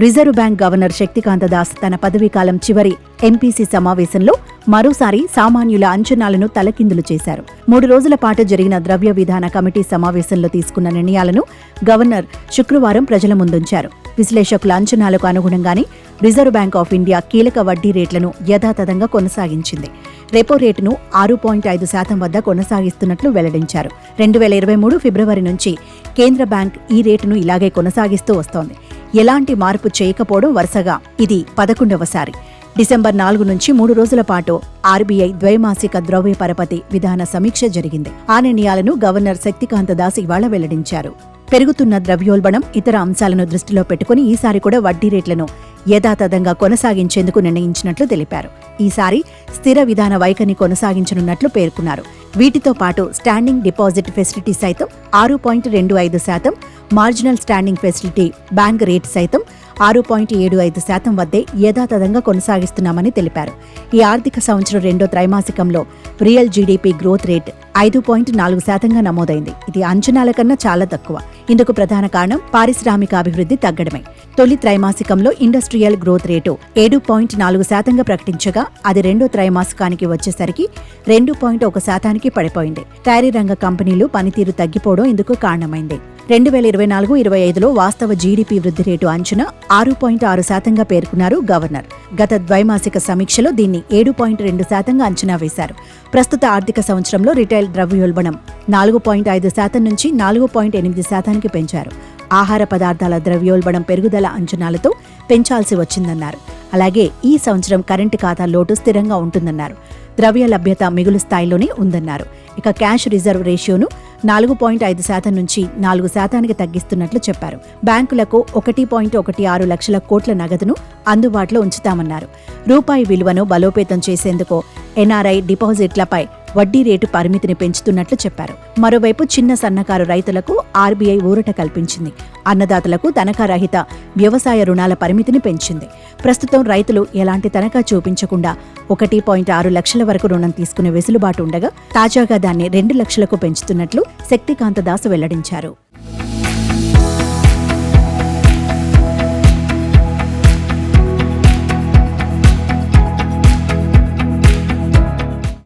Reserve bank governor Shaktikanta Das తన పదవీకాలం చివరి ఎంపీసీ సమావేశంలో మరోసారి సామాన్యుల అంచనాలను తలకిందులు చేశారు. 3 రోజుల పాటు జరిగిన ద్రవ్య విధాన కమిటీ సమావేశంలో తీసుకున్న నిర్ణయాలను గవర్నర్ శుక్రవారం ప్రజల ముందుంచారు. విశ్లేషకుల అంచనాలకు అనుగుణంగానే రిజర్వ్ బ్యాంక్ ఆఫ్ ఇండియా కీలక వడ్డీ రేట్లను యథాతథంగా కొనసాగించింది. రెపో రేటును 6.5% వద్ద కొనసాగిస్తున్నట్లు వెల్లడించారు. 2023 ఫిబ్రవరి నుంచి కేంద్ర బ్యాంక్ ఈ రేటును ఇలాగే కొనసాగిస్తూ వస్తోంది. ఎలాంటి మార్పు చేయకపోవడం వరుసగా ఇది 11వసారి. డిసెంబర్ 4 నుంచి 3 రోజుల పాటు ఆర్బీఐ ద్వైమాసిక ద్రవ్య పరపతి విధాన సమీక్ష జరిగింది. ఆ నిర్ణయాలను గవర్నర్ శక్తికాంత దాస్ ఇవాళ వెల్లడించారు. పెరుగుతున్న ద్రవ్యోల్బణం, ఇతర అంశాలను దృష్టిలో పెట్టుకుని ఈసారి కూడా వడ్డీ రేట్లను యథాతథంగా కొనసాగించేందుకు నిర్ణయించినట్లు తెలిపారు. ఈసారి స్థిర విధాన వైఖరిని కొనసాగించనున్నట్లు పేర్కొన్నారు. వీటితో పాటు స్టాండింగ్ డిపాజిట్ ఫెసిలిటీ సైతం 6.25%, marginal standing facility bank rate సైతం 6.75% వద్దే యథాతథంగా కొనసాగిస్తున్నామని తెలిపారు. ఈ ఆర్థిక సంవత్సరం రెండో త్రైమాసికంలో రియల్ జీడీపీ గ్రోత్ రేట్ 5.4%గా నమోదైంది. ఇది అంచనాల కన్నా చాలా తక్కువ. ఇందుకు ప్రధాన కారణం పారిశ్రామికాభివృద్ధి తగ్గడమే. తొలి త్రైమాసికంలో ఇండస్ట్రియల్ గ్రోత్ రేటు 7.4%గా ప్రకటించగా అది రెండో త్రైమాసికానికి వచ్చేసరికి 2.1%కి పడిపోయింది. తయారీ రంగ కంపెనీలు పనితీరు తగ్గిపోవడం ఇందుకు కారణమైంది. 2024-25లో వాస్తవ జీడీపీ వృద్ధి రేటు అంచనా 6.6%గా పేర్కొన్నారు గవర్నర్. గత ద్వైమాసిక సమీక్షలో దీన్ని 7.2%గా అంచనా వేశారు. ప్రస్తుత ఆర్థిక సంవత్సరంలో రిటైల్ ద్రవ్యోల్బణం 4.5% నుంచి 4.8%కి పెంచారు. ఆహార పదార్థాల ద్రవ్యోల్బణం పెరుగుదల అంచనాలతో పెంచాల్సి వచ్చిందన్నారు. అలాగే ఈ సంవత్సరం కరెంటు ఖాతా లోటు స్థిరంగా ఉంటుందన్నారు. ద్రవ్య లభ్యత మిగులు స్థాయిలోనే ఉందన్నారు. ఇక క్యాష్ రిజర్వ్ రేషియోను 4.5% నుంచి 4%కి తగ్గిస్తున్నట్లు చెప్పారు. బ్యాంకులకు 1.16 లక్షల కోట్ల నగదును అందుబాటులో ఉంచుతామన్నారు. రూపాయి విలువను బలోపేతం చేసేందుకు ఎన్ఆర్ఐ డిపాజిట్లపై వడ్డీ రేటు పరిమితిని పెంచుతున్నట్లు చెప్పారు. మరోవైపు చిన్న సన్నకారు రైతులకు ఆర్బీఐ ఊరట కల్పించింది. అన్నదాతలకు తనఖా రహిత వ్యవసాయ రుణాల పరిమితిని పెంచింది. ప్రస్తుతం రైతులు ఎలాంటి తనఖా చూపించకుండా 1.6 లక్షల వరకు రుణం తీసుకునే వెసులుబాటు ఉండగా తాజాగా దాన్ని 2 లక్షలకు పెంచుతున్నట్లు శక్తికాంత దాస్ వెల్లడించారు.